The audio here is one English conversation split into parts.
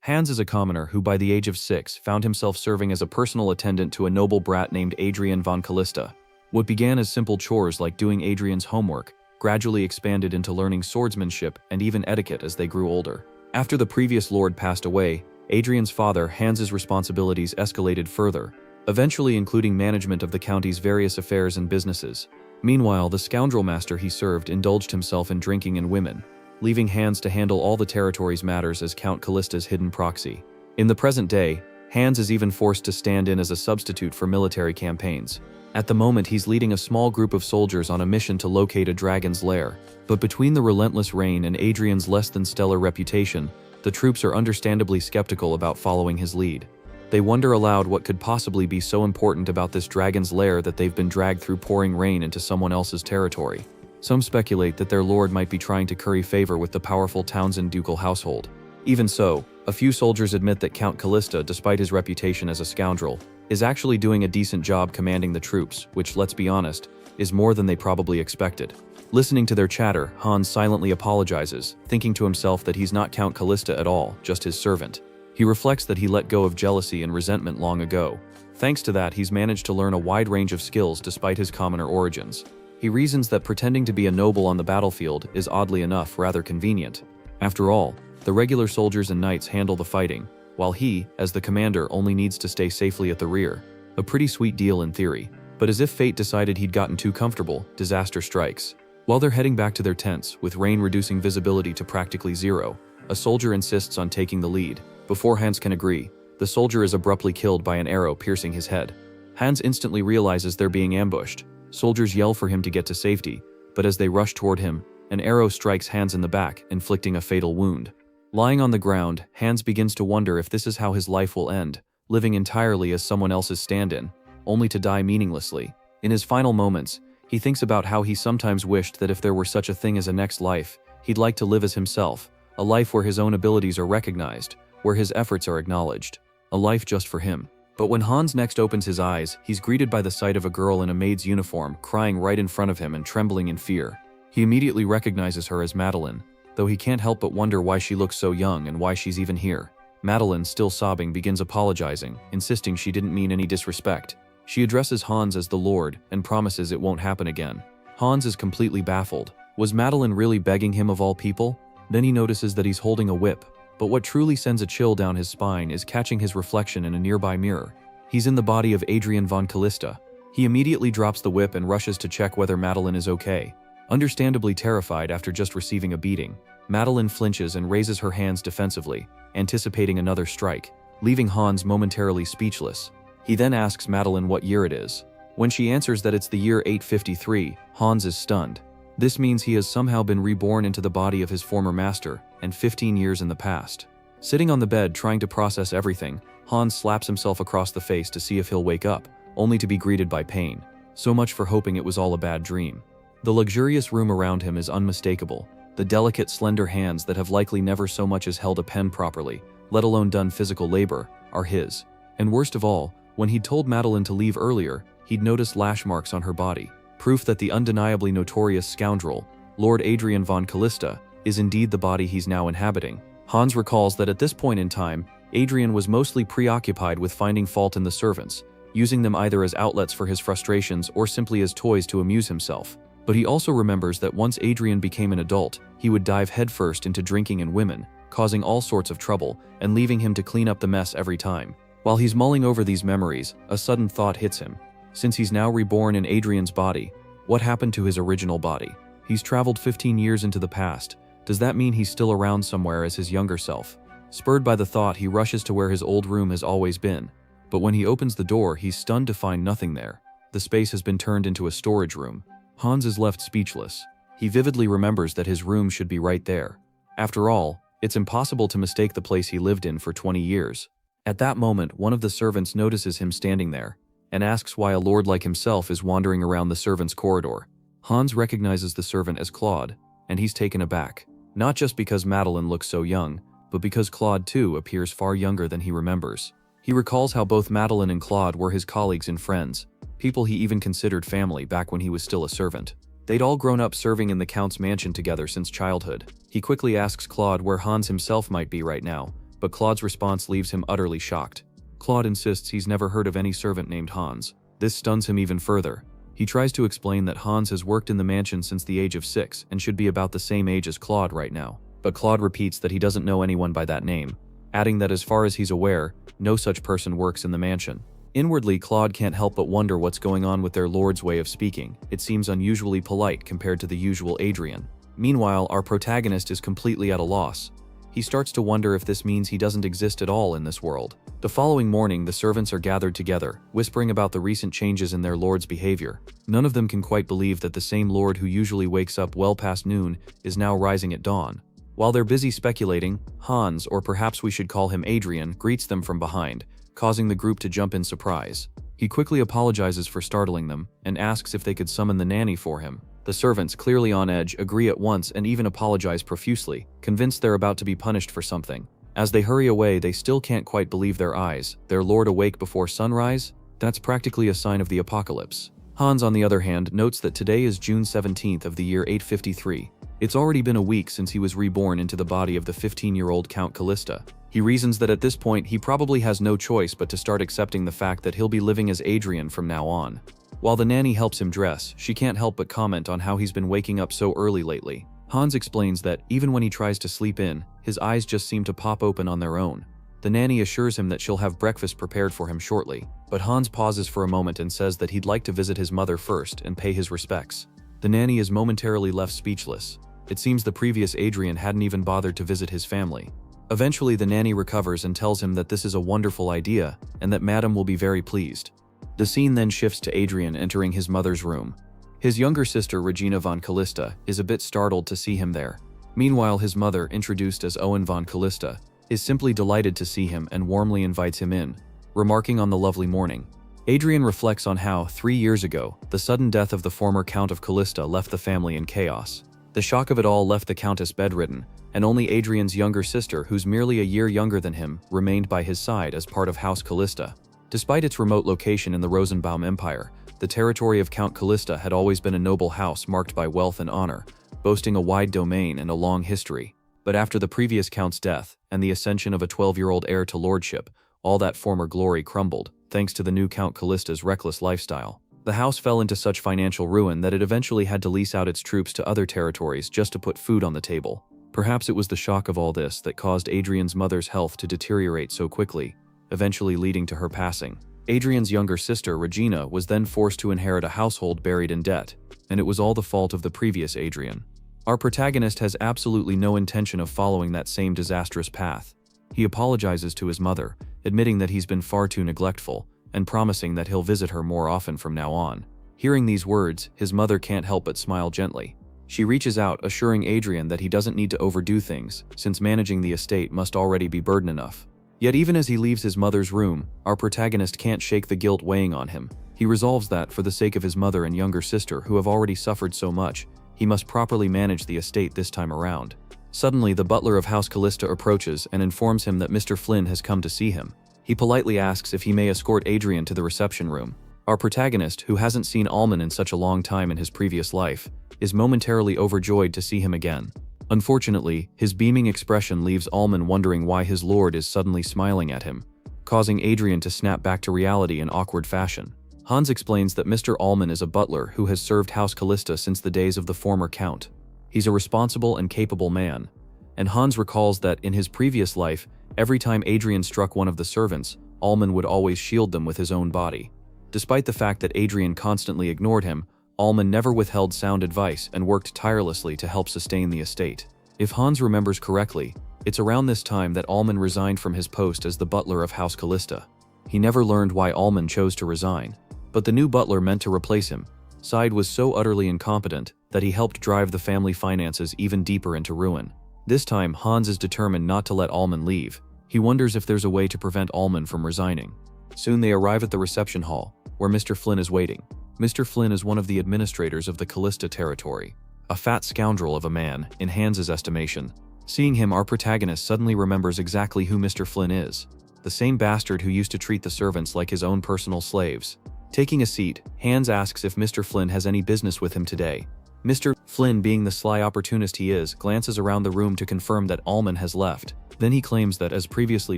Hans is a commoner who by the age of 6 found himself serving as a personal attendant to a noble brat named Adrian von Callista. What began as simple chores like doing Adrian's homework gradually expanded into learning swordsmanship and even etiquette as they grew older. After the previous lord passed away, Adrian's father Hans's responsibilities escalated further, eventually including management of the county's various affairs and businesses. Meanwhile, the scoundrel master he served indulged himself in drinking and women, leaving Hans to handle all the territory's matters as Count Callista's hidden proxy. In the present day, Hans is even forced to stand in as a substitute for military campaigns. At the moment, he's leading a small group of soldiers on a mission to locate a dragon's lair. But between the relentless reign and Adrian's less than stellar reputation, the troops are understandably skeptical about following his lead. They wonder aloud what could possibly be so important about this dragon's lair that they've been dragged through pouring rain into someone else's territory. Some speculate that their lord might be trying to curry favor with the powerful Townsend ducal household. Even so, a few soldiers admit that Count Callista, despite his reputation as a scoundrel, is actually doing a decent job commanding the troops, which, let's be honest, is more than they probably expected. Listening to their chatter, Hans silently apologizes, thinking to himself that he's not Count Callista at all, just his servant. He reflects that he let go of jealousy and resentment long ago. Thanks to that, he's managed to learn a wide range of skills despite his commoner origins. He reasons that pretending to be a noble on the battlefield is oddly enough rather convenient. After all, the regular soldiers and knights handle the fighting, while he, as the commander, only needs to stay safely at the rear. A pretty sweet deal in theory. But as if fate decided he'd gotten too comfortable, disaster strikes. While they're heading back to their tents, with rain reducing visibility to practically zero, a soldier insists on taking the lead. Before Hans can agree, the soldier is abruptly killed by an arrow piercing his head. Hans instantly realizes they're being ambushed. Soldiers yell for him to get to safety, but as they rush toward him, an arrow strikes Hans in the back, inflicting a fatal wound. Lying on the ground, Hans begins to wonder if this is how his life will end, living entirely as someone else's stand-in, only to die meaninglessly. In his final moments, he thinks about how he sometimes wished that if there were such a thing as a next life, he'd like to live as himself, a life where his own abilities are recognized, where his efforts are acknowledged, a life just for him. But when Hans next opens his eyes, he's greeted by the sight of a girl in a maid's uniform crying right in front of him and trembling in fear. He immediately recognizes her as Madeline, though he can't help but wonder why she looks so young and why she's even here. Madeline, still sobbing, begins apologizing, insisting she didn't mean any disrespect. She addresses Hans as the Lord and promises it won't happen again. Hans is completely baffled. Was Madeline really begging him of all people? Then he notices that he's holding a whip. But what truly sends a chill down his spine is catching his reflection in a nearby mirror. He's in the body of Adrian von Callista. He immediately drops the whip and rushes to check whether Madeline is okay. Understandably terrified after just receiving a beating, Madeline flinches and raises her hands defensively, anticipating another strike, leaving Hans momentarily speechless. He then asks Madeline what year it is. When she answers that it's the year 853, Hans is stunned. This means he has somehow been reborn into the body of his former master, and 15 years in the past. Sitting on the bed trying to process everything, Hans slaps himself across the face to see if he'll wake up, only to be greeted by pain. So much for hoping it was all a bad dream. The luxurious room around him is unmistakable. The delicate, slender hands that have likely never so much as held a pen properly, let alone done physical labor, are his. And worst of all, when he'd told Madeline to leave earlier, he'd noticed lash marks on her body, proof that the undeniably notorious scoundrel, Lord Adrian von Callista, is indeed the body he's now inhabiting. Hans recalls that at this point in time, Adrian was mostly preoccupied with finding fault in the servants, using them either as outlets for his frustrations or simply as toys to amuse himself. But he also remembers that once Adrian became an adult, he would dive headfirst into drinking and women, causing all sorts of trouble and leaving him to clean up the mess every time. While he's mulling over these memories, a sudden thought hits him. Since he's now reborn in Adrian's body, what happened to his original body? He's traveled 15 years into the past. Does that mean he's still around somewhere as his younger self? Spurred by the thought, he rushes to where his old room has always been. But when he opens the door, he's stunned to find nothing there. The space has been turned into a storage room. Hans is left speechless. He vividly remembers that his room should be right there. After all, it's impossible to mistake the place he lived in for 20 years. At that moment, one of the servants notices him standing there, and asks why a lord like himself is wandering around the servants' corridor. Hans recognizes the servant as Claude, and he's taken aback. Not just because Madeline looks so young, but because Claude too appears far younger than he remembers. He recalls how both Madeline and Claude were his colleagues and friends, people he even considered family back when he was still a servant. They'd all grown up serving in the Count's mansion together since childhood. He quickly asks Claude where Hans himself might be right now, but Claude's response leaves him utterly shocked. Claude insists he's never heard of any servant named Hans. This stuns him even further. He tries to explain that Hans has worked in the mansion since the age of 6 and should be about the same age as Claude right now. But Claude repeats that he doesn't know anyone by that name, adding that as far as he's aware, no such person works in the mansion. Inwardly, Claude can't help but wonder what's going on with their lord's way of speaking. It seems unusually polite compared to the usual Adrien. Meanwhile, our protagonist is completely at a loss. He starts to wonder if this means he doesn't exist at all in this world. The following morning, the servants are gathered together, whispering about the recent changes in their lord's behavior. None of them can quite believe that the same lord who usually wakes up well past noon is now rising at dawn. While they're busy speculating, Hans, or perhaps we should call him Adrien, greets them from behind, causing the group to jump in surprise. He quickly apologizes for startling them and asks if they could summon the nanny for him. The servants, clearly on edge, agree at once and even apologize profusely, convinced they're about to be punished for something. As they hurry away, they still can't quite believe their eyes. Their lord awake before sunrise? That's practically a sign of the apocalypse. Hans, on the other hand, notes that today is June 17th of the year 853. It's already been a week since he was reborn into the body of the 15-year-old Count Callista. He reasons that at this point he probably has no choice but to start accepting the fact that he'll be living as Adrien from now on. While the nanny helps him dress, she can't help but comment on how he's been waking up so early lately. Hans explains that even when he tries to sleep in, his eyes just seem to pop open on their own. The nanny assures him that she'll have breakfast prepared for him shortly, but Hans pauses for a moment and says that he'd like to visit his mother first and pay his respects. The nanny is momentarily left speechless. It seems the previous Adrien hadn't even bothered to visit his family. Eventually, the nanny recovers and tells him that this is a wonderful idea and that Madame will be very pleased. The scene then shifts to Adrien entering his mother's room. His younger sister, Regina von Callista, is a bit startled to see him there. Meanwhile, his mother, introduced as Owen von Callista, is simply delighted to see him and warmly invites him in, remarking on the lovely morning. Adrien reflects on how, 3 years ago, the sudden death of the former Count of Callista left the family in chaos. The shock of it all left the Countess bedridden, and only Adrien's younger sister, who's merely a year younger than him, remained by his side as part of House Callista. Despite its remote location in the Rosenbaum Empire, the territory of Count Callista had always been a noble house marked by wealth and honor, boasting a wide domain and a long history. But after the previous count's death and the ascension of a 12-year-old heir to lordship, all that former glory crumbled, thanks to the new Count Callista's reckless lifestyle. The house fell into such financial ruin that it eventually had to lease out its troops to other territories just to put food on the table. Perhaps it was the shock of all this that caused Adrien's mother's health to deteriorate so quickly, eventually leading to her passing. Adrien's younger sister, Regina, was then forced to inherit a household buried in debt, and it was all the fault of the previous Adrien. Our protagonist has absolutely no intention of following that same disastrous path. He apologizes to his mother, admitting that he's been far too neglectful, and promising that he'll visit her more often from now on. Hearing these words, his mother can't help but smile gently. She reaches out, assuring Adrien that he doesn't need to overdo things, since managing the estate must already be burden enough. Yet even as he leaves his mother's room, our protagonist can't shake the guilt weighing on him. He resolves that, for the sake of his mother and younger sister who have already suffered so much, he must properly manage the estate this time around. Suddenly, the butler of House Callista approaches and informs him that Mr. Flynn has come to see him. He politely asks if he may escort Adrien to the reception room. Our protagonist, who hasn't seen Allman in such a long time in his previous life, is momentarily overjoyed to see him again. Unfortunately, his beaming expression leaves Allman wondering why his lord is suddenly smiling at him, causing Adrien to snap back to reality in awkward fashion. Hans explains that Mr. Allman is a butler who has served House Callista since the days of the former count. He's a responsible and capable man, and Hans recalls that in his previous life, every time Adrien struck one of the servants, Allman would always shield them with his own body. Despite the fact that Adrien constantly ignored him, Allman never withheld sound advice and worked tirelessly to help sustain the estate. If Hans remembers correctly, it's around this time that Allman resigned from his post as the butler of House Callista. He never learned why Allman chose to resign, but the new butler meant to replace him. Syed was so utterly incompetent that he helped drive the family finances even deeper into ruin. This time, Hans is determined not to let Allman leave. He wonders if there's a way to prevent Allman from resigning. Soon they arrive at the reception hall, where Mr. Flynn is waiting. Mr. Flynn is one of the administrators of the Callista territory, a fat scoundrel of a man, in Hans's estimation. Seeing him, our protagonist suddenly remembers exactly who Mr. Flynn is, the same bastard who used to treat the servants like his own personal slaves. Taking a seat, Hans asks if Mr. Flynn has any business with him today. Mr. Flynn, being the sly opportunist he is, glances around the room to confirm that Allman has left. Then he claims that, as previously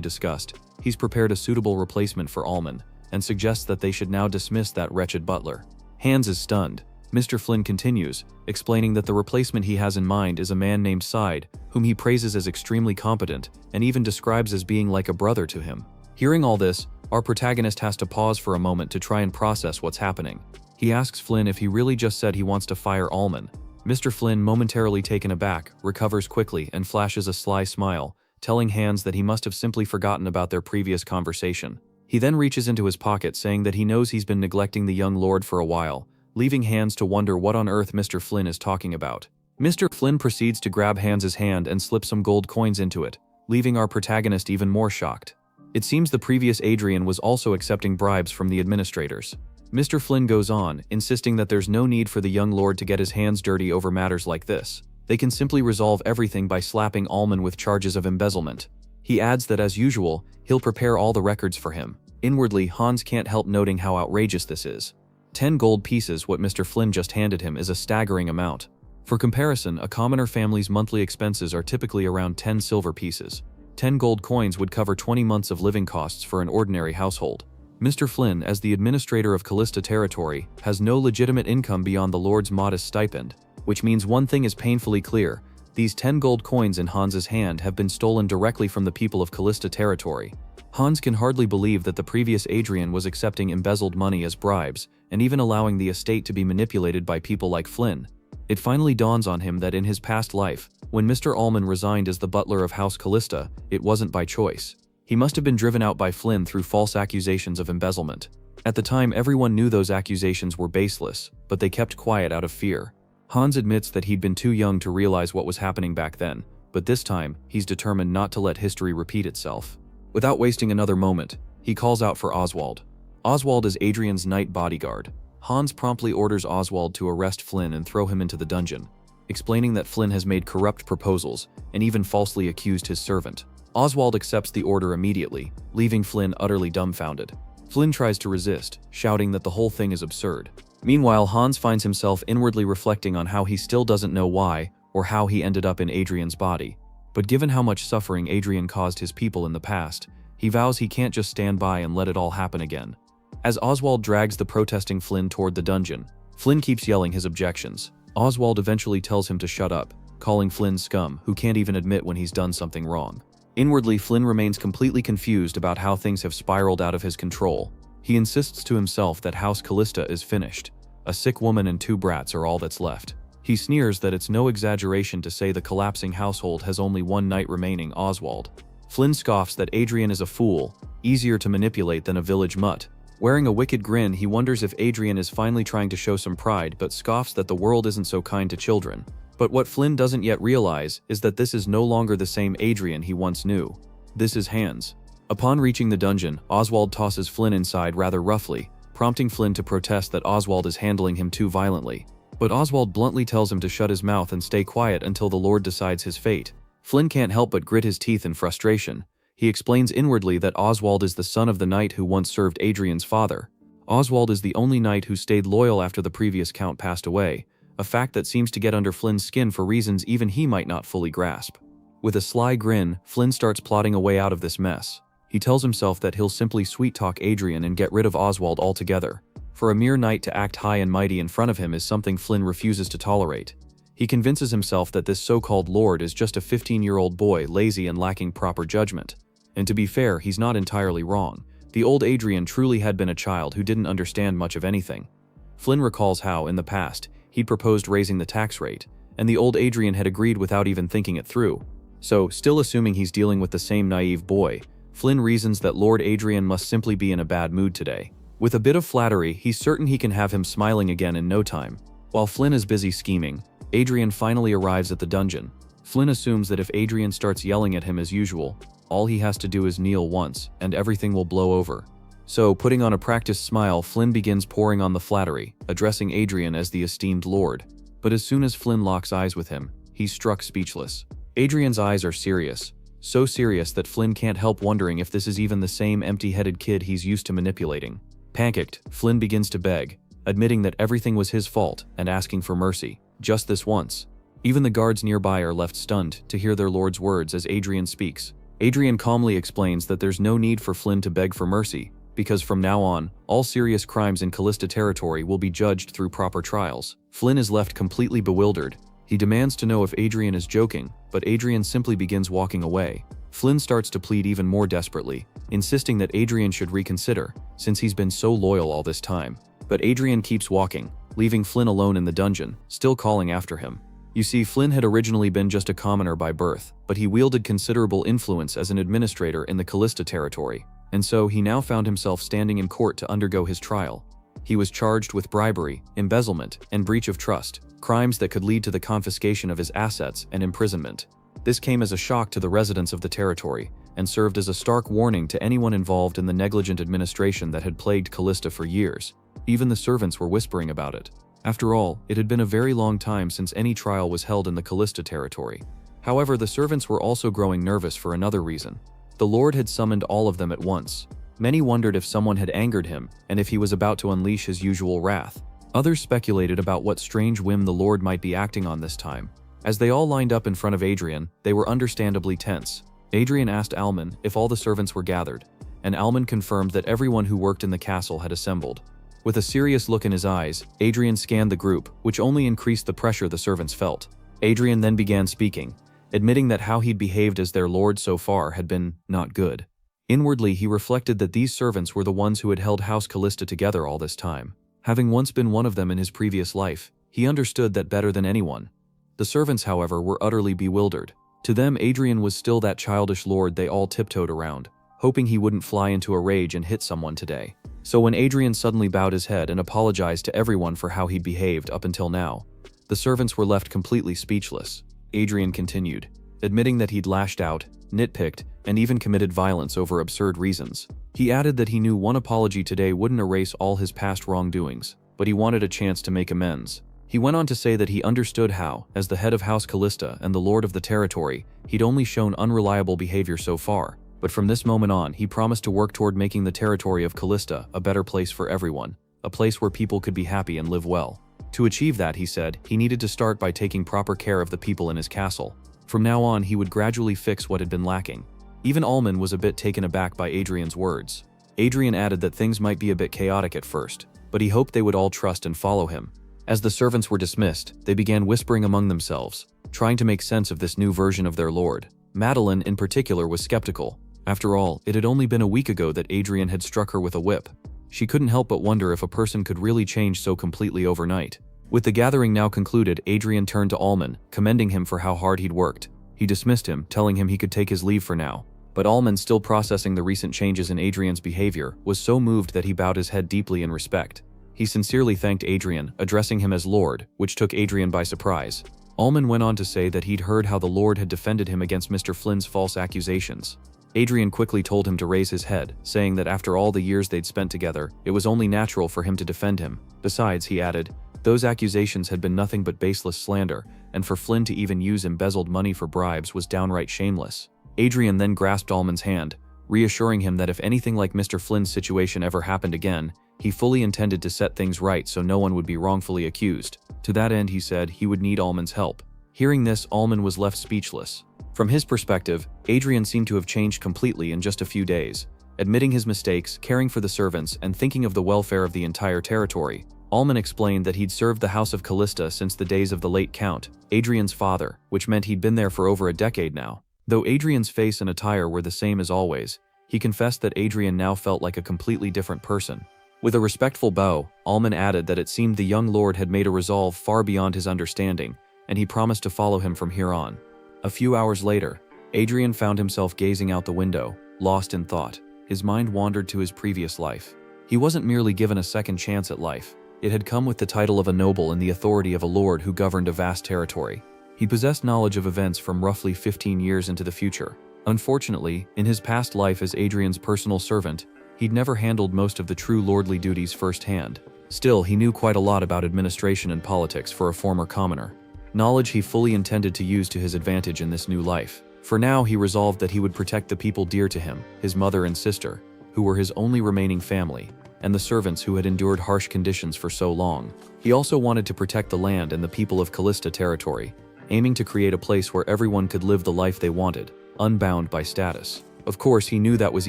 discussed, he's prepared a suitable replacement for Allman, and suggests that they should now dismiss that wretched butler. Hans is stunned. Mr. Flynn continues, explaining that the replacement he has in mind is a man named Side, whom he praises as extremely competent, and even describes as being like a brother to him. Hearing all this, our protagonist has to pause for a moment to try and process what's happening. He asks Flynn if he really just said he wants to fire Allman. Mr. Flynn, momentarily taken aback, recovers quickly and flashes a sly smile, telling Hans that he must have simply forgotten about their previous conversation. He then reaches into his pocket, saying that he knows he's been neglecting the young lord for a while, leaving Hans to wonder what on earth Mr. Flynn is talking about. Mr. Flynn proceeds to grab Hans's hand and slip some gold coins into it, leaving our protagonist even more shocked. It seems the previous Adrian was also accepting bribes from the administrators. Mr. Flynn goes on, insisting that there's no need for the young lord to get his hands dirty over matters like this. They can simply resolve everything by slapping Allman with charges of embezzlement. He adds that, as usual, he'll prepare all the records for him. Inwardly, Hans can't help noting how outrageous this is. 10 gold pieces, what Mr. Flynn just handed him, is a staggering amount. For comparison, a commoner family's monthly expenses are typically around 10 silver pieces. 10 gold coins would cover 20 months of living costs for an ordinary household. Mr. Flynn, as the administrator of Callista territory, has no legitimate income beyond the Lord's modest stipend, which means one thing is painfully clear: these 10 gold coins in Hans's hand have been stolen directly from the people of Callista territory. Hans can hardly believe that the previous Adrian was accepting embezzled money as bribes, and even allowing the estate to be manipulated by people like Flynn. It finally dawns on him that in his past life, when Mr. Allman resigned as the butler of House Callista, it wasn't by choice. He must have been driven out by Flynn through false accusations of embezzlement. At the time, everyone knew those accusations were baseless, but they kept quiet out of fear. Hans admits that he'd been too young to realize what was happening back then, but this time, he's determined not to let history repeat itself. Without wasting another moment, he calls out for Oswald. Oswald is Adrian's night bodyguard. Hans promptly orders Oswald to arrest Flynn and throw him into the dungeon, explaining that Flynn has made corrupt proposals and even falsely accused his servant. Oswald accepts the order immediately, leaving Flynn utterly dumbfounded. Flynn tries to resist, shouting that the whole thing is absurd. Meanwhile, Hans finds himself inwardly reflecting on how he still doesn't know why or how he ended up in Adrian's body. But given how much suffering Adrian caused his people in the past, he vows he can't just stand by and let it all happen again. As Oswald drags the protesting Flynn toward the dungeon, Flynn keeps yelling his objections. Oswald eventually tells him to shut up, calling Flynn scum, who can't even admit when he's done something wrong. Inwardly, Flynn remains completely confused about how things have spiraled out of his control. He insists to himself that House Callista is finished. A sick woman and 2 brats are all that's left. He sneers that it's no exaggeration to say the collapsing household has only one knight remaining, Oswald. Flynn scoffs that Adrian is a fool, easier to manipulate than a village mutt. Wearing a wicked grin, he wonders if Adrian is finally trying to show some pride, but scoffs that the world isn't so kind to children. But what Flynn doesn't yet realize is that this is no longer the same Adrian he once knew. This is Hans. Upon reaching the dungeon, Oswald tosses Flynn inside rather roughly, prompting Flynn to protest that Oswald is handling him too violently. But Oswald bluntly tells him to shut his mouth and stay quiet until the Lord decides his fate. Flynn can't help but grit his teeth in frustration. He explains inwardly that Oswald is the son of the knight who once served Adrian's father. Oswald is the only knight who stayed loyal after the previous count passed away, a fact that seems to get under Flynn's skin for reasons even he might not fully grasp. With a sly grin, Flynn starts plotting a way out of this mess. He tells himself that he'll simply sweet-talk Adrian and get rid of Oswald altogether. For a mere knight to act high and mighty in front of him is something Flynn refuses to tolerate. He convinces himself that this so-called lord is just a 15-year-old boy, lazy and lacking proper judgment. And to be fair, he's not entirely wrong. The old Adrian truly had been a child who didn't understand much of anything. Flynn recalls how, in the past, he'd proposed raising the tax rate, and the old Adrian had agreed without even thinking it through. So, still assuming he's dealing with the same naive boy, Flynn reasons that Lord Adrian must simply be in a bad mood today. With a bit of flattery, he's certain he can have him smiling again in no time. While Flynn is busy scheming, Adrian finally arrives at the dungeon. Flynn assumes that if Adrian starts yelling at him as usual, all he has to do is kneel once, and everything will blow over. So, putting on a practiced smile, Flynn begins pouring on the flattery, addressing Adrian as the esteemed lord. But as soon as Flynn locks eyes with him, he's struck speechless. Adrian's eyes are serious. So serious that Flynn can't help wondering if this is even the same empty-headed kid he's used to manipulating. Panicked, Flynn begins to beg, admitting that everything was his fault and asking for mercy. Just this once. Even the guards nearby are left stunned to hear their lord's words as Adrian speaks. Adrian calmly explains that there's no need for Flynn to beg for mercy, because from now on, all serious crimes in Callista territory will be judged through proper trials. Flynn is left completely bewildered. He demands to know if Adrian is joking, but Adrian simply begins walking away. Flynn starts to plead even more desperately, insisting that Adrian should reconsider, since he's been so loyal all this time. But Adrian keeps walking, leaving Flynn alone in the dungeon, still calling after him. You see, Flynn had originally been just a commoner by birth, but he wielded considerable influence as an administrator in the Callista territory, and so he now found himself standing in court to undergo his trial. He was charged with bribery, embezzlement, and breach of trust, crimes that could lead to the confiscation of his assets and imprisonment. This came as a shock to the residents of the territory, and served as a stark warning to anyone involved in the negligent administration that had plagued Callista for years. Even the servants were whispering about it. After all, it had been a very long time since any trial was held in the Callista territory. However, the servants were also growing nervous for another reason. The Lord had summoned all of them at once. Many wondered if someone had angered him, and if he was about to unleash his usual wrath. Others speculated about what strange whim the Lord might be acting on this time. As they all lined up in front of Adrian, they were understandably tense. Adrian asked Alman if all the servants were gathered, and Alman confirmed that everyone who worked in the castle had assembled. With a serious look in his eyes, Adrian scanned the group, which only increased the pressure the servants felt. Adrian then began speaking, admitting that how he'd behaved as their lord so far had been not good. Inwardly, he reflected that these servants were the ones who had held House Callista together all this time. Having once been one of them in his previous life, he understood that better than anyone. The servants, however, were utterly bewildered. To them, Adrian was still that childish lord they all tiptoed around, hoping he wouldn't fly into a rage and hit someone today. So when Adrian suddenly bowed his head and apologized to everyone for how he'd behaved up until now, the servants were left completely speechless. Adrian continued, admitting that he'd lashed out, nitpicked, and even committed violence over absurd reasons. He added that he knew one apology today wouldn't erase all his past wrongdoings, but he wanted a chance to make amends. He went on to say that he understood how, as the head of House Callista and the lord of the territory, he'd only shown unreliable behavior so far, but from this moment on, he promised to work toward making the territory of Callista a better place for everyone, a place where people could be happy and live well. To achieve that, he said, he needed to start by taking proper care of the people in his castle. From now on, he would gradually fix what had been lacking. Even Alman was a bit taken aback by Adrian's words. Adrian added that things might be a bit chaotic at first, but he hoped they would all trust and follow him. As the servants were dismissed, they began whispering among themselves, trying to make sense of this new version of their lord. Madeline, in particular, was skeptical. After all, it had only been a week ago that Adrian had struck her with a whip. She couldn't help but wonder if a person could really change so completely overnight. With the gathering now concluded, Adrian turned to Alman, commending him for how hard he'd worked. He dismissed him, telling him he could take his leave for now. But Alman, still processing the recent changes in Adrian's behavior, was so moved that he bowed his head deeply in respect. He sincerely thanked Adrian, addressing him as Lord, which took Adrian by surprise. Alman went on to say that he'd heard how the Lord had defended him against Mr. Flynn's false accusations. Adrian quickly told him to raise his head, saying that after all the years they'd spent together, it was only natural for him to defend him. Besides, he added, those accusations had been nothing but baseless slander, and for Flynn to even use embezzled money for bribes was downright shameless. Adrian then grasped Alman's hand, reassuring him that if anything like Mr. Flynn's situation ever happened again, he fully intended to set things right so no one would be wrongfully accused. To that end, he said he would need Alman's help. Hearing this, Alman was left speechless. From his perspective, Adrian seemed to have changed completely in just a few days. Admitting his mistakes, caring for the servants, and thinking of the welfare of the entire territory, Alman explained that he'd served the House of Callista since the days of the late Count, Adrian's father, which meant he'd been there for over a decade now. Though Adrian's face and attire were the same as always, he confessed that Adrian now felt like a completely different person. With a respectful bow, Alman added that it seemed the young lord had made a resolve far beyond his understanding, and he promised to follow him from here on. A few hours later, Adrian found himself gazing out the window, lost in thought. His mind wandered to his previous life. He wasn't merely given a second chance at life. It had come with the title of a noble and the authority of a lord who governed a vast territory. He possessed knowledge of events from roughly 15 years into the future. Unfortunately, in his past life as Adrian's personal servant, he'd never handled most of the true lordly duties firsthand. Still, he knew quite a lot about administration and politics for a former commoner. Knowledge he fully intended to use to his advantage in this new life. For now, he resolved that he would protect the people dear to him, his mother and sister, who were his only remaining family. and the servants who had endured harsh conditions for so long. He also wanted to protect the land and the people of Callista territory, aiming to create a place where everyone could live the life they wanted, unbound by status. Of course, he knew that was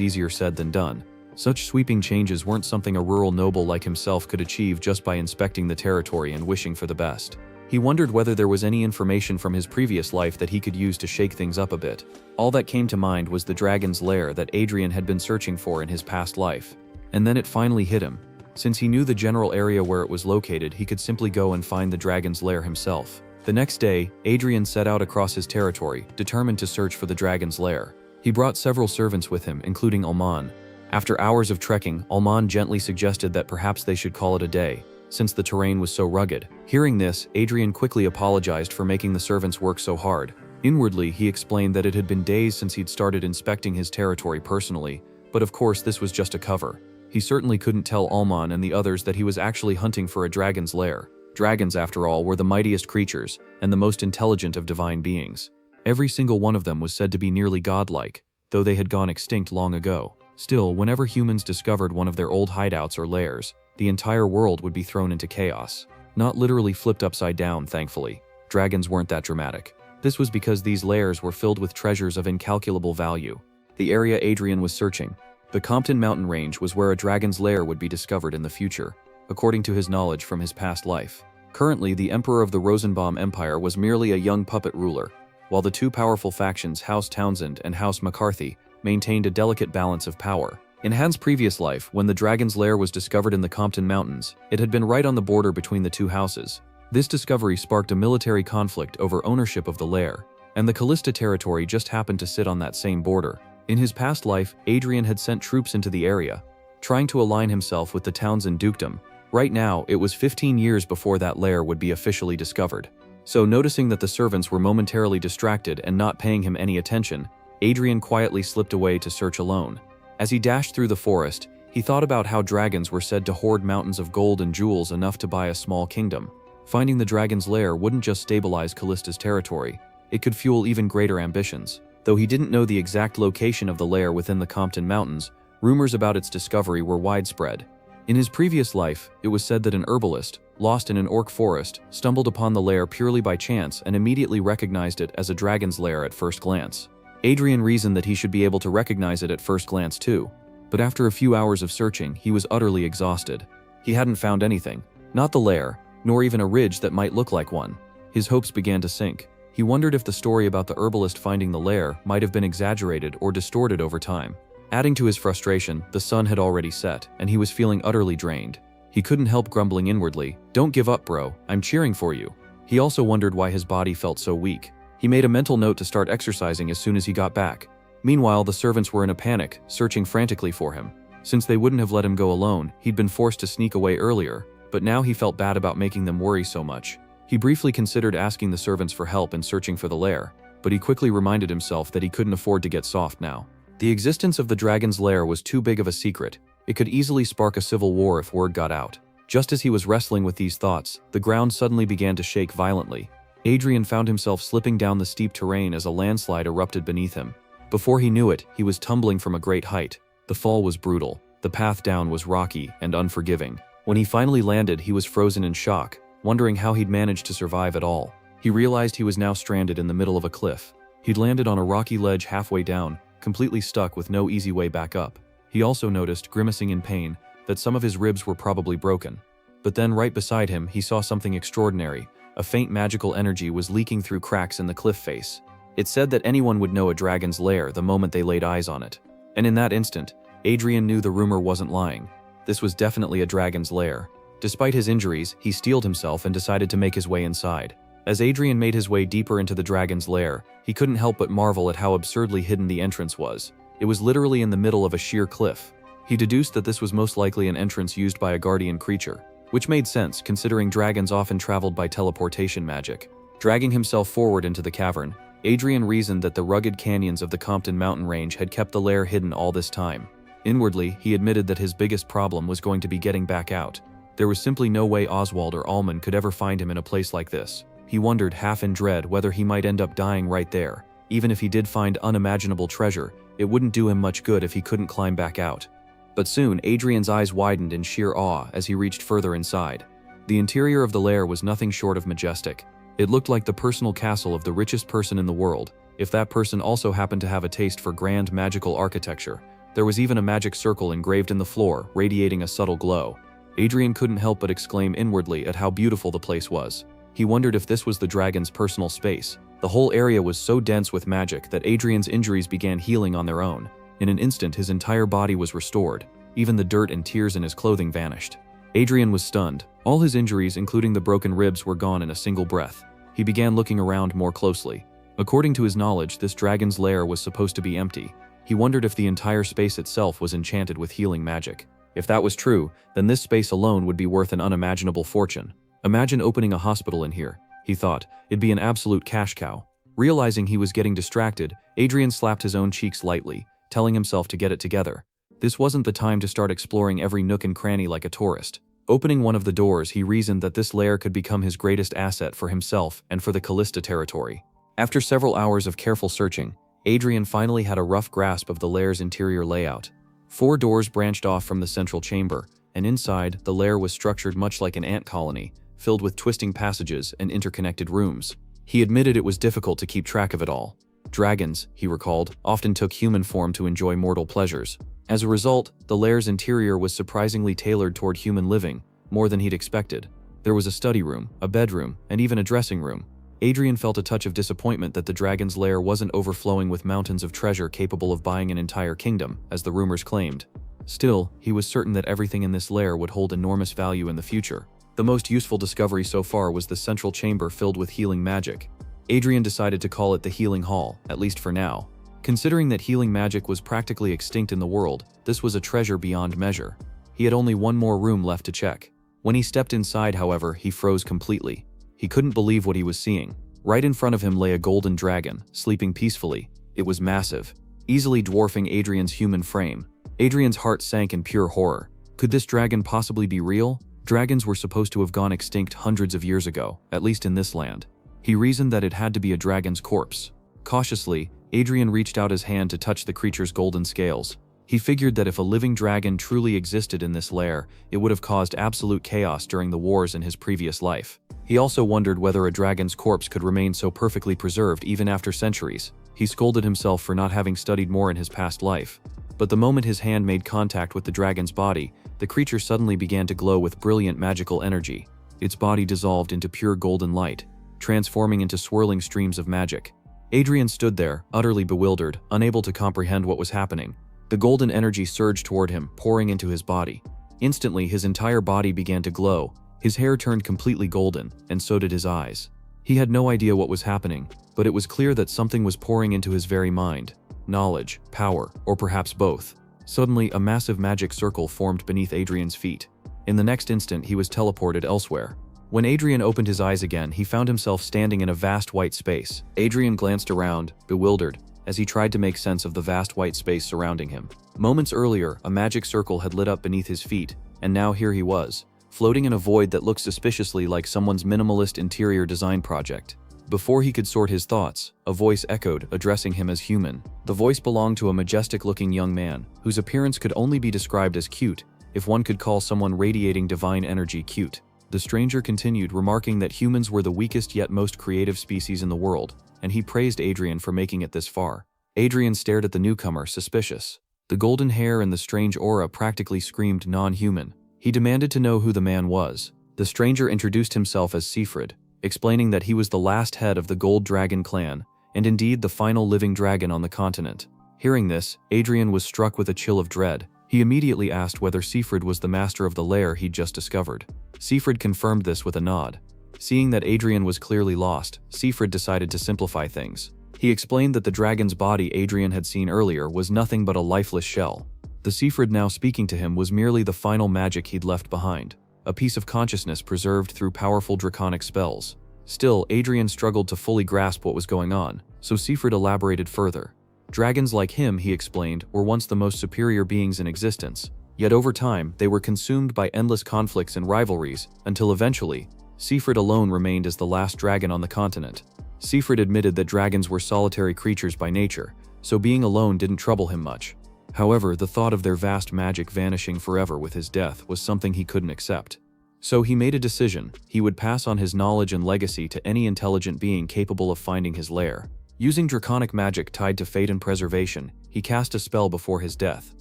easier said than done. Such sweeping changes weren't something a rural noble like himself could achieve just by inspecting the territory and wishing for the best. He wondered whether there was any information from his previous life that he could use to shake things up a bit. All that came to mind was the dragon's lair that Adrian had been searching for in his past life. And then it finally hit him. Since he knew the general area where it was located, he could simply go and find the dragon's lair himself. The next day, Adrian set out across his territory, determined to search for the dragon's lair. He brought several servants with him, including Alman. After hours of trekking, Alman gently suggested that perhaps they should call it a day, since the terrain was so rugged. Hearing this, Adrian quickly apologized for making the servants work so hard. Inwardly, he explained that it had been days since he'd started inspecting his territory personally, but of course this was just a cover. He certainly couldn't tell Alman and the others that he was actually hunting for a dragon's lair. Dragons, after all, were the mightiest creatures and the most intelligent of divine beings. Every single one of them was said to be nearly godlike, though they had gone extinct long ago. Still, whenever humans discovered one of their old hideouts or lairs, the entire world would be thrown into chaos. Not literally flipped upside down, thankfully. Dragons weren't that dramatic. This was because these lairs were filled with treasures of incalculable value. The area Adrian was searching, the Compton mountain range, was where a dragon's lair would be discovered in the future, according to his knowledge from his past life. Currently, the Emperor of the Rosenbaum Empire was merely a young puppet ruler, while the two powerful factions, House Townsend and House McCarthy, maintained a delicate balance of power. In Han's previous life, when the dragon's lair was discovered in the Compton Mountains, it had been right on the border between the two houses. This discovery sparked a military conflict over ownership of the lair, and the Callista territory just happened to sit on that same border. In his past life, Adrian had sent troops into the area, trying to align himself with the Townsend dukedom. Right now, it was 15 years before that lair would be officially discovered. So, noticing that the servants were momentarily distracted and not paying him any attention, Adrian quietly slipped away to search alone. As he dashed through the forest, he thought about how dragons were said to hoard mountains of gold and jewels enough to buy a small kingdom. Finding the dragon's lair wouldn't just stabilize Callista's territory, it could fuel even greater ambitions. Though he didn't know the exact location of the lair within the Compton Mountains, rumors about its discovery were widespread. In his previous life, it was said that an herbalist, lost in an orc forest, stumbled upon the lair purely by chance and immediately recognized it as a dragon's lair at first glance. Adrian reasoned that he should be able to recognize it at first glance too, but after a few hours of searching, he was utterly exhausted. He hadn't found anything, not the lair, nor even a ridge that might look like one. His hopes began to sink. He wondered if the story about the herbalist finding the lair might have been exaggerated or distorted over time. Adding to his frustration, the sun had already set, and he was feeling utterly drained. He couldn't help grumbling inwardly, "Don't give up, bro, I'm cheering for you." He also wondered why his body felt so weak. He made a mental note to start exercising as soon as he got back. Meanwhile, the servants were in a panic, searching frantically for him. Since they wouldn't have let him go alone, he'd been forced to sneak away earlier, but now he felt bad about making them worry so much. He briefly considered asking the servants for help in searching for the lair, but he quickly reminded himself that he couldn't afford to get soft now. The existence of the dragon's lair was too big of a secret. It could easily spark a civil war if word got out. Just as he was wrestling with these thoughts, the ground suddenly began to shake violently. Adrian found himself slipping down the steep terrain as a landslide erupted beneath him. Before he knew it, he was tumbling from a great height. The fall was brutal. The path down was rocky and unforgiving. When he finally landed, he was frozen in shock, wondering how he'd managed to survive at all. He realized he was now stranded in the middle of a cliff. He'd landed on a rocky ledge halfway down, completely stuck with no easy way back up. He also noticed, grimacing in pain, that some of his ribs were probably broken. But then right beside him, he saw something extraordinary. A faint magical energy was leaking through cracks in the cliff face. It said that anyone would know a dragon's lair the moment they laid eyes on it. And in that instant, Adrian knew the rumor wasn't lying. This was definitely a dragon's lair. Despite his injuries, he steeled himself and decided to make his way inside. As Adrian made his way deeper into the dragon's lair, he couldn't help but marvel at how absurdly hidden the entrance was. It was literally in the middle of a sheer cliff. He deduced that this was most likely an entrance used by a guardian creature, which made sense considering dragons often traveled by teleportation magic. Dragging himself forward into the cavern, Adrian reasoned that the rugged canyons of the Compton mountain range had kept the lair hidden all this time. Inwardly, he admitted that his biggest problem was going to be getting back out. There was simply no way Oswald or Alman could ever find him in a place like this. He wondered, half in dread, whether he might end up dying right there. Even if he did find unimaginable treasure, it wouldn't do him much good if he couldn't climb back out. But soon, Adrian's eyes widened in sheer awe as he reached further inside. The interior of the lair was nothing short of majestic. It looked like the personal castle of the richest person in the world, if that person also happened to have a taste for grand magical architecture. There was even a magic circle engraved in the floor, radiating a subtle glow. Adrian couldn't help but exclaim inwardly at how beautiful the place was. He wondered if this was the dragon's personal space. The whole area was so dense with magic that Adrian's injuries began healing on their own. In an instant, his entire body was restored. Even the dirt and tears in his clothing vanished. Adrian was stunned. All his injuries, including the broken ribs, were gone in a single breath. He began looking around more closely. According to his knowledge, this dragon's lair was supposed to be empty. He wondered if the entire space itself was enchanted with healing magic. If that was true, then this space alone would be worth an unimaginable fortune. Imagine opening a hospital in here, he thought. It'd be an absolute cash cow. Realizing he was getting distracted, Adrian slapped his own cheeks lightly, telling himself to get it together. This wasn't the time to start exploring every nook and cranny like a tourist. Opening one of the doors, he reasoned that this lair could become his greatest asset for himself and for the Callista territory. After several hours of careful searching, Adrian finally had a rough grasp of the lair's interior layout. 4 doors branched off from the central chamber, and inside, the lair was structured much like an ant colony, filled with twisting passages and interconnected rooms. He admitted it was difficult to keep track of it all. Dragons, he recalled, often took human form to enjoy mortal pleasures. As a result, the lair's interior was surprisingly tailored toward human living, more than he'd expected. There was a study room, a bedroom, and even a dressing room. Adrian felt a touch of disappointment that the dragon's lair wasn't overflowing with mountains of treasure capable of buying an entire kingdom, as the rumors claimed. Still, he was certain that everything in this lair would hold enormous value in the future. The most useful discovery so far was the central chamber filled with healing magic. Adrian decided to call it the Healing Hall, at least for now. Considering that healing magic was practically extinct in the world, this was a treasure beyond measure. He had only one more room left to check. When he stepped inside, however, he froze completely. He couldn't believe what he was seeing. Right in front of him lay a golden dragon, sleeping peacefully. It was massive, easily dwarfing Adrian's human frame. Adrian's heart sank in pure horror. Could this dragon possibly be real? Dragons were supposed to have gone extinct hundreds of years ago, at least in this land. He reasoned that it had to be a dragon's corpse. Cautiously, Adrian reached out his hand to touch the creature's golden scales. He figured that if a living dragon truly existed in this lair, it would have caused absolute chaos during the wars in his previous life. He also wondered whether a dragon's corpse could remain so perfectly preserved even after centuries. He scolded himself for not having studied more in his past life. But the moment his hand made contact with the dragon's body, the creature suddenly began to glow with brilliant magical energy. Its body dissolved into pure golden light, transforming into swirling streams of magic. Adrian stood there, utterly bewildered, unable to comprehend what was happening. The golden energy surged toward him, pouring into his body. Instantly, his entire body began to glow. His hair turned completely golden, and so did his eyes. He had no idea what was happening, but it was clear that something was pouring into his very mind. Knowledge, power, or perhaps both. Suddenly, a massive magic circle formed beneath Adrian's feet. In the next instant, he was teleported elsewhere. When Adrian opened his eyes again, he found himself standing in a vast white space. Adrian glanced around, bewildered, as he tried to make sense of the vast white space surrounding him. Moments earlier, a magic circle had lit up beneath his feet, and now here he was, floating in a void that looked suspiciously like someone's minimalist interior design project. Before he could sort his thoughts, a voice echoed, addressing him as human. The voice belonged to a majestic-looking young man, whose appearance could only be described as cute, if one could call someone radiating divine energy cute. The stranger continued, remarking that humans were the weakest yet most creative species in the world, and he praised Adrian for making it this far. Adrian stared at the newcomer, suspicious. The golden hair and the strange aura practically screamed non-human. He demanded to know who the man was. The stranger introduced himself as Sifrid, explaining that he was the last head of the Gold Dragon clan, and indeed the final living dragon on the continent. Hearing this, Adrian was struck with a chill of dread. He immediately asked whether Sifrid was the master of the lair he'd just discovered. Sifrid confirmed this with a nod. Seeing that Adrian was clearly lost, Sifrid decided to simplify things. He explained that the dragon's body Adrian had seen earlier was nothing but a lifeless shell. The Sifrid now speaking to him was merely the final magic he'd left behind, a piece of consciousness preserved through powerful draconic spells. Still, Adrian struggled to fully grasp what was going on, so Sifrid elaborated further. Dragons like him, he explained, were once the most superior beings in existence. Yet over time, they were consumed by endless conflicts and rivalries, until eventually, Sifrid alone remained as the last dragon on the continent. Sifrid admitted that dragons were solitary creatures by nature, so being alone didn't trouble him much. However, the thought of their vast magic vanishing forever with his death was something he couldn't accept. So he made a decision: he would pass on his knowledge and legacy to any intelligent being capable of finding his lair. Using draconic magic tied to fate and preservation, he cast a spell before his death.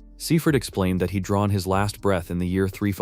Siegfried explained that he'd drawn his last breath in the year 3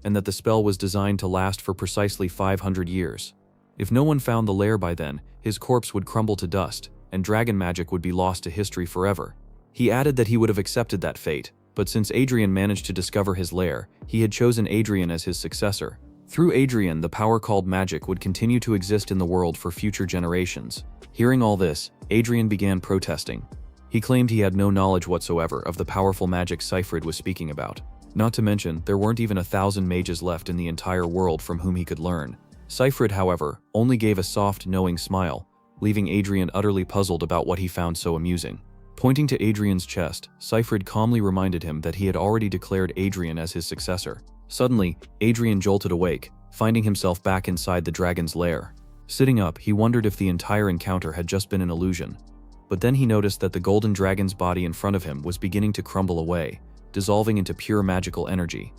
and that the spell was designed to last for precisely 500 years. If no one found the lair by then, his corpse would crumble to dust, and dragon magic would be lost to history forever. He added that he would have accepted that fate, but since Adrian managed to discover his lair, he had chosen Adrian as his successor. Through Adrian, the power called magic would continue to exist in the world for future generations. Hearing all this, Adrian began protesting. He claimed he had no knowledge whatsoever of the powerful magic Siegfried was speaking about. Not to mention, there weren't even 1,000 mages left in the entire world from whom he could learn. Siegfried, however, only gave a soft, knowing smile, leaving Adrian utterly puzzled about what he found so amusing. Pointing to Adrian's chest, Siegfried calmly reminded him that he had already declared Adrian as his successor. Suddenly, Adrian jolted awake, finding himself back inside the dragon's lair. Sitting up, he wondered if the entire encounter had just been an illusion. But then he noticed that the golden dragon's body in front of him was beginning to crumble away, dissolving into pure magical energy.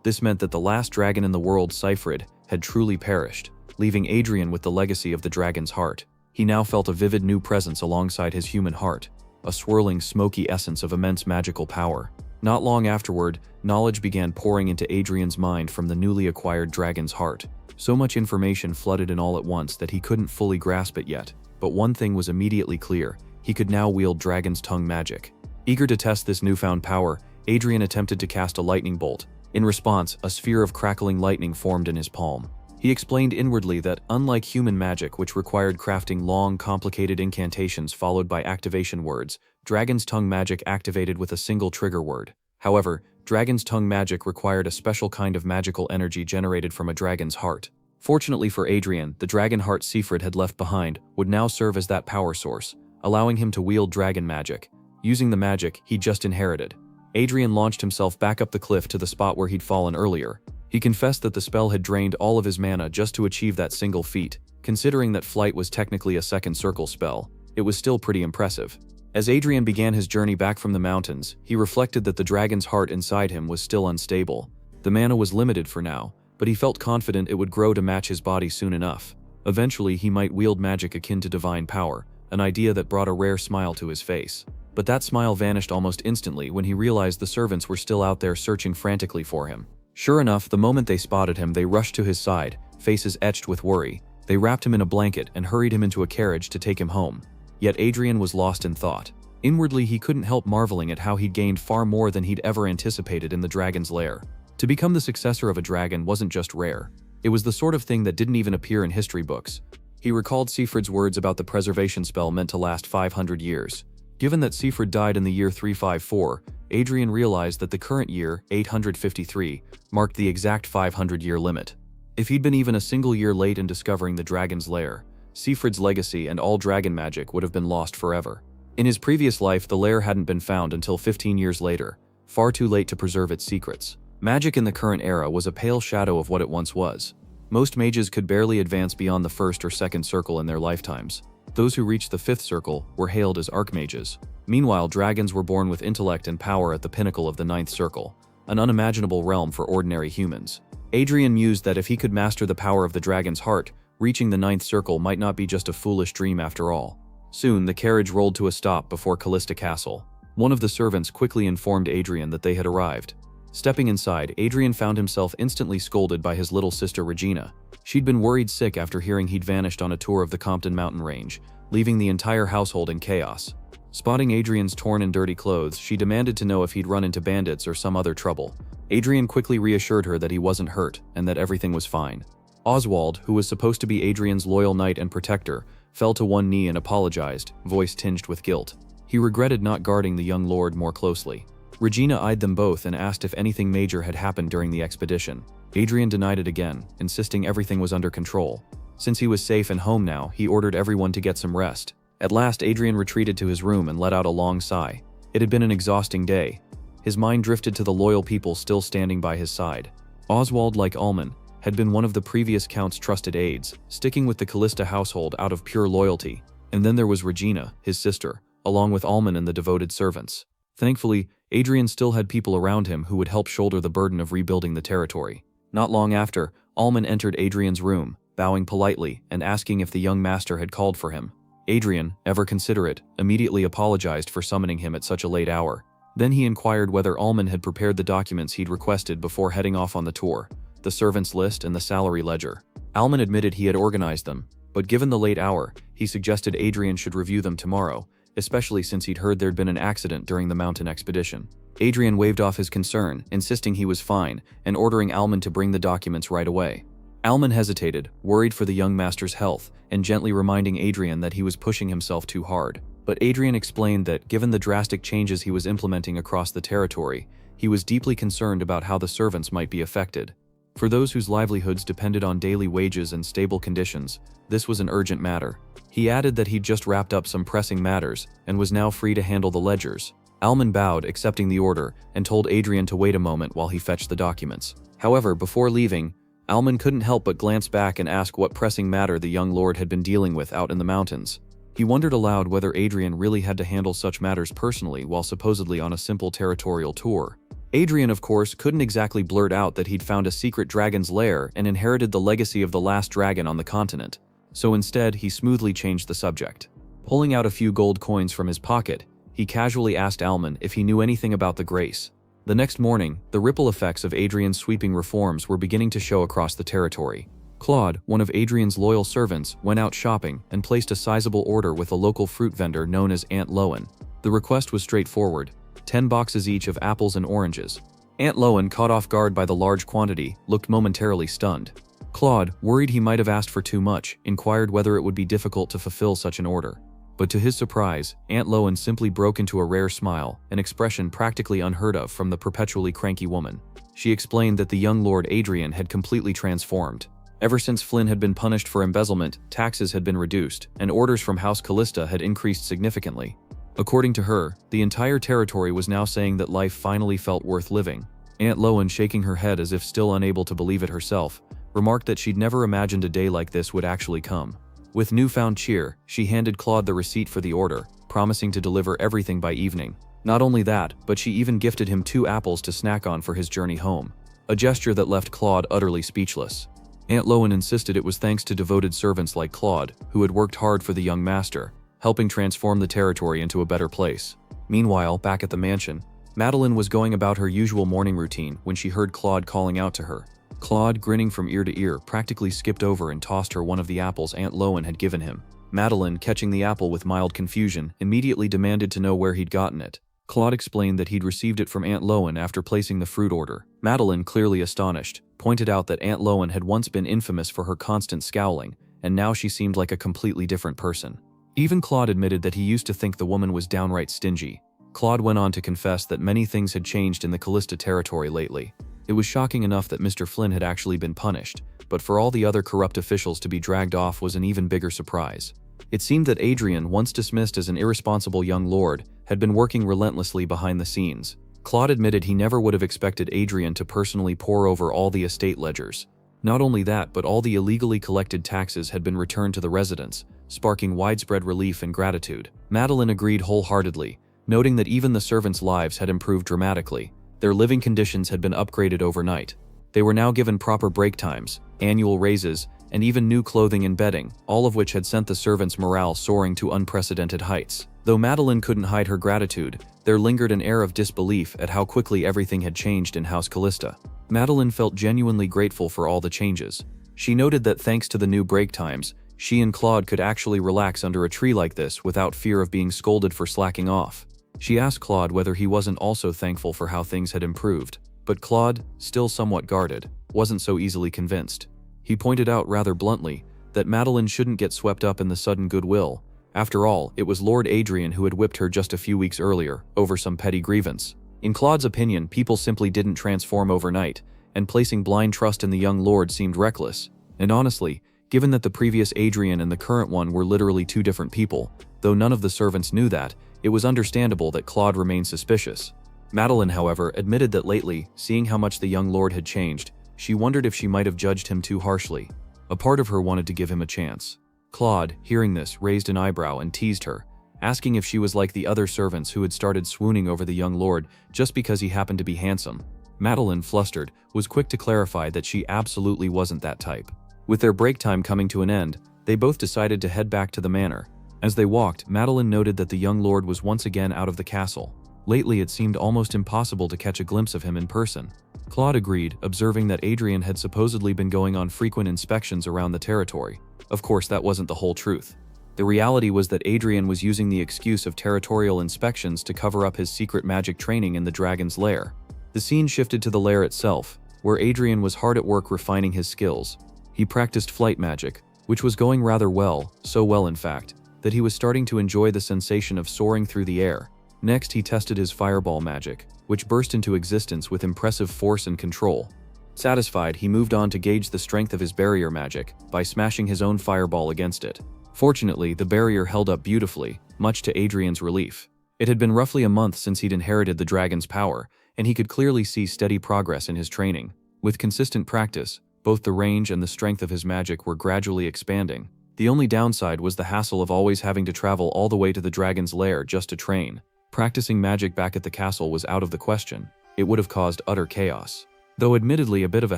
This meant that the last dragon in the world, Siegfried, had truly perished, leaving Adrian with the legacy of the dragon's heart. He now felt a vivid new presence alongside his human heart, a swirling, smoky essence of immense magical power. Not long afterward, knowledge began pouring into Adrian's mind from the newly acquired dragon's heart. So much information flooded in all at once that he couldn't fully grasp it yet. But one thing was immediately clear: he could now wield dragon's tongue magic. Eager to test this newfound power, Adrian attempted to cast a lightning bolt. In response, a sphere of crackling lightning formed in his palm. He explained inwardly that, unlike human magic, which required crafting long, complicated incantations followed by activation words, dragon's tongue magic activated with a single trigger word. However, dragon's tongue magic required a special kind of magical energy generated from a dragon's heart. Fortunately for Adrian, the dragon heart Siegfried had left behind would now serve as that power source, allowing him to wield dragon magic. Using the magic he'd just inherited, Adrian launched himself back up the cliff to the spot where he'd fallen earlier. He confessed that the spell had drained all of his mana just to achieve that single feat. Considering that flight was technically a second circle spell, it was still pretty impressive. As Adrian began his journey back from the mountains, he reflected that the dragon's heart inside him was still unstable. The mana was limited for now, but he felt confident it would grow to match his body soon enough. Eventually, he might wield magic akin to divine power, an idea that brought a rare smile to his face. But that smile vanished almost instantly when he realized the servants were still out there searching frantically for him. Sure enough, the moment they spotted him, they rushed to his side, faces etched with worry. They wrapped him in a blanket and hurried him into a carriage to take him home. Yet Adrian was lost in thought. Inwardly, he couldn't help marveling at how he'd gained far more than he'd ever anticipated in the dragon's lair. To become the successor of a dragon wasn't just rare. It was the sort of thing that didn't even appear in history books. He recalled Siegfried's words about the preservation spell meant to last 500 years. Given that Siegfried died in the year 354, Adrian realized that the current year, 853, marked the exact 500-year limit. If he'd been even a single year late in discovering the dragon's lair, Siegfried's legacy and all dragon magic would have been lost forever. In his previous life, the lair hadn't been found until 15 years later, far too late to preserve its secrets. Magic in the current era was a pale shadow of what it once was. Most mages could barely advance beyond the first or second circle in their lifetimes. Those who reached the fifth circle were hailed as archmages. Meanwhile, dragons were born with intellect and power at the pinnacle of the ninth circle, an unimaginable realm for ordinary humans. Adrian mused that if he could master the power of the dragon's heart, reaching the ninth circle might not be just a foolish dream after all. Soon, the carriage rolled to a stop before Callista Castle. One of the servants quickly informed Adrian that they had arrived. Stepping inside, Adrian found himself instantly scolded by his little sister Regina. She'd been worried sick after hearing he'd vanished on a tour of the Compton mountain range, leaving the entire household in chaos. Spotting Adrian's torn and dirty clothes, she demanded to know if he'd run into bandits or some other trouble. Adrian quickly reassured her that he wasn't hurt and that everything was fine. Oswald, who was supposed to be Adrian's loyal knight and protector, fell to one knee and apologized, voice tinged with guilt. He regretted not guarding the young lord more closely. Regina eyed them both and asked if anything major had happened during the expedition. Adrian denied it again, insisting everything was under control. Since he was safe and home now, he ordered everyone to get some rest. At last, Adrian retreated to his room and let out a long sigh. It had been an exhausting day. His mind drifted to the loyal people still standing by his side. Oswald, like Ullman, had been one of the previous count's trusted aides, sticking with the Callista household out of pure loyalty. And then there was Regina, his sister, along with Ullman and the devoted servants. Thankfully, Adrian still had people around him who would help shoulder the burden of rebuilding the territory. Not long after, Alman entered Adrian's room, bowing politely and asking if the young master had called for him. Adrian, ever considerate, immediately apologized for summoning him at such a late hour. Then he inquired whether Alman had prepared the documents he'd requested before heading off on the tour, the servants' list and the salary ledger. Alman admitted he had organized them, but given the late hour, he suggested Adrian should review them tomorrow, especially since he'd heard there'd been an accident during the mountain expedition. Adrian waved off his concern, insisting he was fine, and ordering Alman to bring the documents right away. Alman hesitated, worried for the young master's health, and gently reminding Adrian that he was pushing himself too hard. But Adrian explained that, given the drastic changes he was implementing across the territory, he was deeply concerned about how the servants might be affected. For those whose livelihoods depended on daily wages and stable conditions, this was an urgent matter. He added that he'd just wrapped up some pressing matters and was now free to handle the ledgers. Alman bowed, accepting the order, and told Adrian to wait a moment while he fetched the documents. However, before leaving, Alman couldn't help but glance back and ask what pressing matter the young lord had been dealing with out in the mountains. He wondered aloud whether Adrian really had to handle such matters personally while supposedly on a simple territorial tour. Adrian, of course, couldn't exactly blurt out that he'd found a secret dragon's lair and inherited the legacy of the last dragon on the continent. So instead, he smoothly changed the subject. Pulling out a few gold coins from his pocket, he casually asked Alman if he knew anything about the Grace. The next morning, the ripple effects of Adrian's sweeping reforms were beginning to show across the territory. Claude, one of Adrian's loyal servants, went out shopping and placed a sizable order with a local fruit vendor known as Aunt Lowen. The request was straightforward: 10 boxes each of apples and oranges. Aunt Lowen, caught off guard by the large quantity, looked momentarily stunned. Claude, worried he might have asked for too much, inquired whether it would be difficult to fulfill such an order. But to his surprise, Aunt Lowen simply broke into a rare smile, an expression practically unheard of from the perpetually cranky woman. She explained that the young Lord Adrian had completely transformed. Ever since Flynn had been punished for embezzlement, taxes had been reduced, and orders from House Callista had increased significantly. According to her, the entire territory was now saying that life finally felt worth living. Aunt Lowen, shaking her head as if still unable to believe it herself, remarked that she'd never imagined a day like this would actually come. With newfound cheer, she handed Claude the receipt for the order, promising to deliver everything by evening. Not only that, but she even gifted him 2 apples to snack on for his journey home, a gesture that left Claude utterly speechless. Aunt Lowen insisted it was thanks to devoted servants like Claude, who had worked hard for the young master, helping transform the territory into a better place. Meanwhile, back at the mansion, Madeline was going about her usual morning routine when she heard Claude calling out to her. Claude, grinning from ear to ear, practically skipped over and tossed her one of the apples Aunt Lowen had given him. Madeline, catching the apple with mild confusion, immediately demanded to know where he'd gotten it. Claude explained that he'd received it from Aunt Lowen after placing the fruit order. Madeline, clearly astonished, pointed out that Aunt Lowen had once been infamous for her constant scowling, and now she seemed like a completely different person. Even Claude admitted that he used to think the woman was downright stingy. Claude went on to confess that many things had changed in the Callista territory lately. It was shocking enough that Mr. Flynn had actually been punished, but for all the other corrupt officials to be dragged off was an even bigger surprise. It seemed that Adrian, once dismissed as an irresponsible young lord, had been working relentlessly behind the scenes. Claude admitted he never would have expected Adrian to personally pore over all the estate ledgers. Not only that, but all the illegally collected taxes had been returned to the residents, sparking widespread relief and gratitude. Madeline agreed wholeheartedly, noting that even the servants' lives had improved dramatically. Their living conditions had been upgraded overnight. They were now given proper break times, annual raises, and even new clothing and bedding, all of which had sent the servants' morale soaring to unprecedented heights. Though Madeline couldn't hide her gratitude, there lingered an air of disbelief at how quickly everything had changed in House Callista. Madeline felt genuinely grateful for all the changes. She noted that thanks to the new break times, she and Claude could actually relax under a tree like this without fear of being scolded for slacking off. She asked Claude whether he wasn't also thankful for how things had improved, but Claude, still somewhat guarded, wasn't so easily convinced. He pointed out rather bluntly that Madeline shouldn't get swept up in the sudden goodwill. After all, it was Lord Adrian who had whipped her just a few weeks earlier, over some petty grievance. In Claude's opinion, people simply didn't transform overnight, and placing blind trust in the young lord seemed reckless. And honestly, given that the previous Adrian and the current one were literally 2 different people, though none of the servants knew that, it was understandable that Claude remained suspicious. Madeline, however, admitted that lately, seeing how much the young lord had changed, she wondered if she might have judged him too harshly. A part of her wanted to give him a chance. Claude, hearing this, raised an eyebrow and teased her, asking if she was like the other servants who had started swooning over the young lord just because he happened to be handsome. Madeline, flustered, was quick to clarify that she absolutely wasn't that type. With their break time coming to an end, they both decided to head back to the manor. As they walked, Madeline noted that the young lord was once again out of the castle. Lately it seemed almost impossible to catch a glimpse of him in person. Claude agreed, observing that Adrien had supposedly been going on frequent inspections around the territory. Of course, that wasn't the whole truth. The reality was that Adrien was using the excuse of territorial inspections to cover up his secret magic training in the dragon's lair. The scene shifted to the lair itself, where Adrien was hard at work refining his skills. He practiced flight magic, which was going rather well, so well in fact, that he was starting to enjoy the sensation of soaring through the air. Next, he tested his fireball magic, which burst into existence with impressive force and control. Satisfied, he moved on to gauge the strength of his barrier magic by smashing his own fireball against it. Fortunately, the barrier held up beautifully, much to Adrien's relief. It had been roughly a month since he'd inherited the dragon's power, and he could clearly see steady progress in his training. With consistent practice, both the range and the strength of his magic were gradually expanding. The only downside was the hassle of always having to travel all the way to the dragon's lair just to train. Practicing magic back at the castle was out of the question. It would have caused utter chaos. Though admittedly a bit of a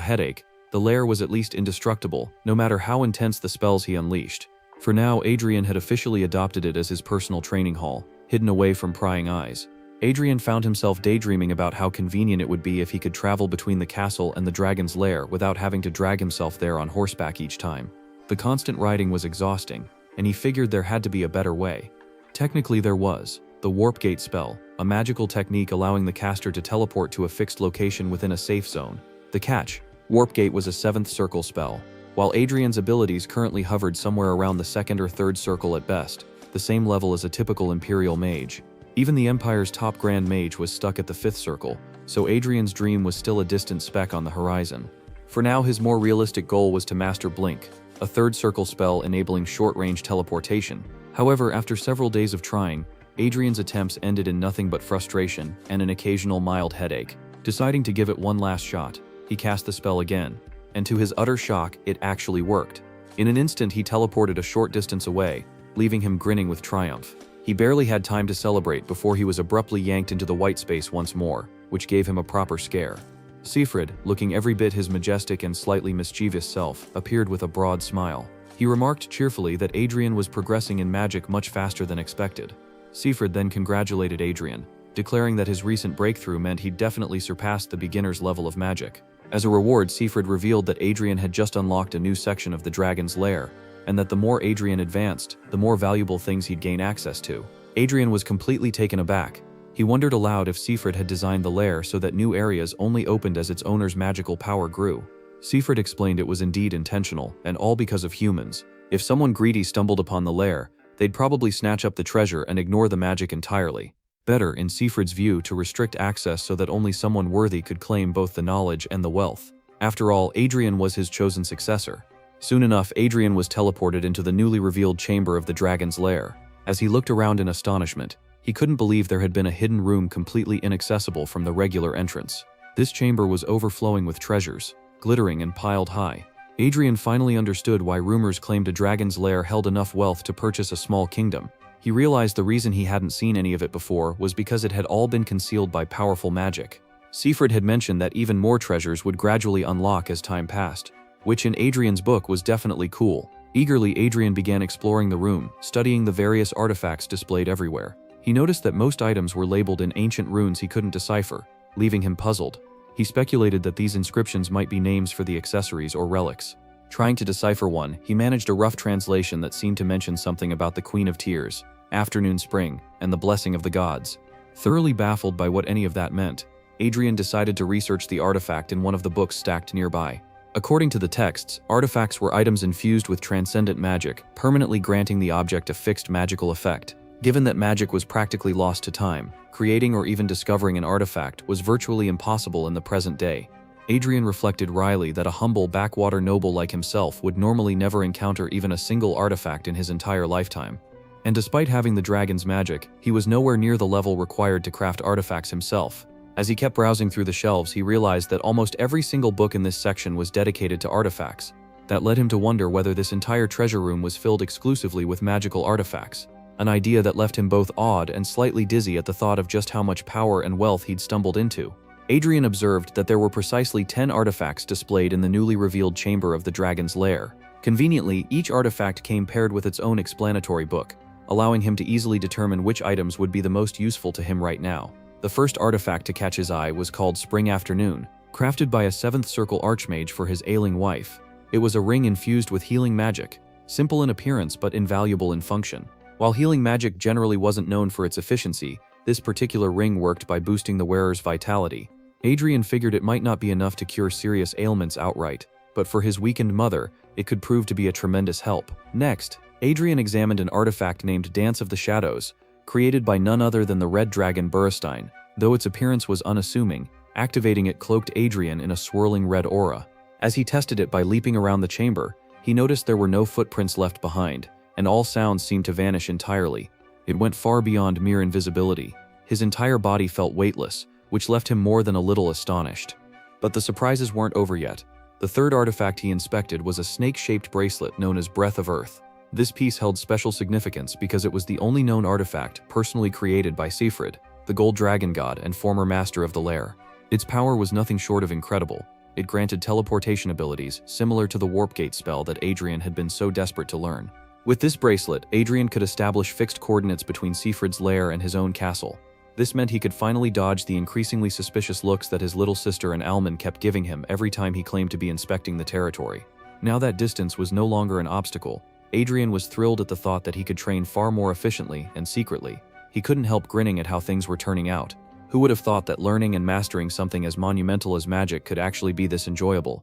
headache, the lair was at least indestructible, no matter how intense the spells he unleashed. For now, Adrien had officially adopted it as his personal training hall, hidden away from prying eyes. Adrien found himself daydreaming about how convenient it would be if he could travel between the castle and the dragon's lair without having to drag himself there on horseback each time. The constant riding was exhausting, and he figured there had to be a better way. Technically there was. The Warp Gate spell, a magical technique allowing the caster to teleport to a fixed location within a safe zone. The catch: Warp Gate was a 7th circle spell. While Adrien's abilities currently hovered somewhere around the 2nd or 3rd circle at best, the same level as a typical Imperial mage. Even the Empire's top Grand Mage was stuck at the 5th circle, so Adrien's dream was still a distant speck on the horizon. For now, his more realistic goal was to master Blink, a 3rd circle spell enabling short-range teleportation. However, after several days of trying, Adrien's attempts ended in nothing but frustration and an occasional mild headache. Deciding to give it one last shot, he cast the spell again, and to his utter shock, it actually worked. In an instant, he teleported a short distance away, leaving him grinning with triumph. He barely had time to celebrate before he was abruptly yanked into the white space once more, which gave him a proper scare. Siegfried, looking every bit his majestic and slightly mischievous self, appeared with a broad smile. He remarked cheerfully that Adrien was progressing in magic much faster than expected. Siegfried then congratulated Adrien, declaring that his recent breakthrough meant he'd definitely surpassed the beginner's level of magic. As a reward, Siegfried revealed that Adrien had just unlocked a new section of the dragon's lair, and that the more Adrien advanced, the more valuable things he'd gain access to. Adrien was completely taken aback. He wondered aloud if Siegfried had designed the lair so that new areas only opened as its owner's magical power grew. Siegfried explained it was indeed intentional, and all because of humans. If someone greedy stumbled upon the lair, they'd probably snatch up the treasure and ignore the magic entirely. Better, in Siegfried's view, to restrict access so that only someone worthy could claim both the knowledge and the wealth. After all, Adrien was his chosen successor. Soon enough, Adrien was teleported into the newly revealed chamber of the dragon's lair. As he looked around in astonishment, he couldn't believe there had been a hidden room completely inaccessible from the regular entrance. This chamber was overflowing with treasures, glittering and piled high. Adrien finally understood why rumors claimed a dragon's lair held enough wealth to purchase a small kingdom. He realized the reason he hadn't seen any of it before was because it had all been concealed by powerful magic. Siegfried had mentioned that even more treasures would gradually unlock as time passed, which in Adrien's book was definitely cool. Eagerly, Adrien began exploring the room, studying the various artifacts displayed everywhere. He noticed that most items were labeled in ancient runes he couldn't decipher, leaving him puzzled. He speculated that these inscriptions might be names for the accessories or relics. Trying to decipher one, he managed a rough translation that seemed to mention something about the Queen of Tears, afternoon spring, and the blessing of the gods. Thoroughly baffled by what any of that meant, Adrien decided to research the artifact in one of the books stacked nearby. According to the texts, artifacts were items infused with transcendent magic, permanently granting the object a fixed magical effect. Given that magic was practically lost to time, creating or even discovering an artifact was virtually impossible in the present day. Adrien reflected wryly that a humble backwater noble like himself would normally never encounter even a single artifact in his entire lifetime. And despite having the dragon's magic, he was nowhere near the level required to craft artifacts himself. As he kept browsing through the shelves, he realized that almost every single book in this section was dedicated to artifacts. That led him to wonder whether this entire treasure room was filled exclusively with magical artifacts. an idea that left him both awed and slightly dizzy at the thought of just how much power and wealth he'd stumbled into. Adrian observed that there were precisely 10 artifacts displayed in the newly revealed chamber of the dragon's lair. Conveniently, each artifact came paired with its own explanatory book, allowing him to easily determine which items would be the most useful to him right now. The first artifact to catch his eye was called Spring Afternoon, crafted by a 7th Circle Archmage for his ailing wife. It was a ring infused with healing magic, simple in appearance but invaluable in function. While healing magic generally wasn't known for its efficiency, this particular ring worked by boosting the wearer's vitality. Adrian figured it might not be enough to cure serious ailments outright, but for his weakened mother, it could prove to be a tremendous help. Next, Adrian examined an artifact named Dance of the Shadows, created by none other than the red dragon Burstein. Though its appearance was unassuming, activating it cloaked Adrian in a swirling red aura. As he tested it by leaping around the chamber, he noticed there were no footprints left behind, and all sounds seemed to vanish entirely. It went far beyond mere invisibility. His entire body felt weightless, which left him more than a little astonished. But the surprises weren't over yet. The third artifact he inspected was a snake-shaped bracelet known as Breath of Earth. This piece held special significance because it was the only known artifact personally created by Siegfried, the gold dragon god and former master of the lair. Its power was nothing short of incredible. It granted teleportation abilities similar to the Warp Gate spell that Adrian had been so desperate to learn. With this bracelet, Adrian could establish fixed coordinates between Siegfried's lair and his own castle. This meant he could finally dodge the increasingly suspicious looks that his little sister and Alman kept giving him every time he claimed to be inspecting the territory. Now that distance was no longer an obstacle. Adrian was thrilled at the thought that he could train far more efficiently and secretly. He couldn't help grinning at how things were turning out. Who would have thought that learning and mastering something as monumental as magic could actually be this enjoyable?